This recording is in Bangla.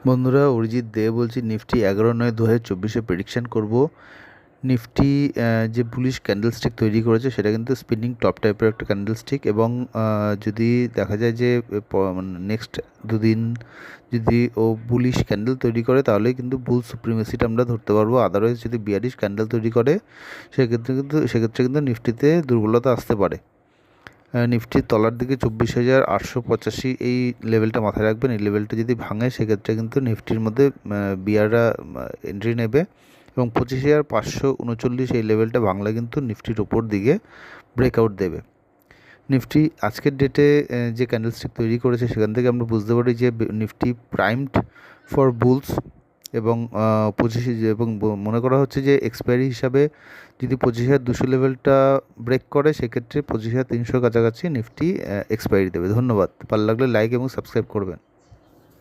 বন্ধুরা, অরিজিৎ দে বলছি। নিফটি 11/9/2024 প্রেডিকশান করব। নিফটি যে বুলিশ ক্যান্ডেলস্টিক তৈরি করেছে সেটা কিন্তু স্পিনিং টপ টাইপের একটা ক্যান্ডেলস্টিক, এবং যদি দেখা যায় যে নেক্সট দুদিন যদি ও বুলিশ ক্যান্ডেল তৈরি করে তাহলেই কিন্তু বুল সুপ্রিমেসিটা আমরা ধরতে পারবো। আদারওয়াইজ যদি বিয়ারিশ ক্যান্ডেল তৈরি করে সেক্ষেত্রে কিন্তু নিফটিতে দুর্বলতা আসতে পারে। নিফটির তলার দিকে 24,885 এই লেভেলটা মাথায় রাখবেন। এই লেভেলটা যদি ভাঙে সেক্ষেত্রে কিন্তু নিফটির মধ্যে বিয়াররা এন্ট্রি নেবে, এবং 25,539 এই লেভেলটা ভাঙলে কিন্তু নিফটির উপর দিকে ব্রেকআউট দেবে। নিফটি আজকের ডেটে যে ক্যান্ডেলস্টিক তৈরি করেছে সেখান থেকে আমরা বুঝতে পারি যে নিফটি প্রাইমড ফর বুলস, এবং এবং মনে করা হচ্ছে যে এক্সপায়ারি হিসাবে যদি 25,200 লেভেলটা ব্রেক করে সেক্ষেত্রে 25,300 কাছাকাছি নিফটি এক্সপায়ারি দেবে। ধন্যবাদ। ভালো লাগলে লাইক এবং সাবস্ক্রাইব করবেন।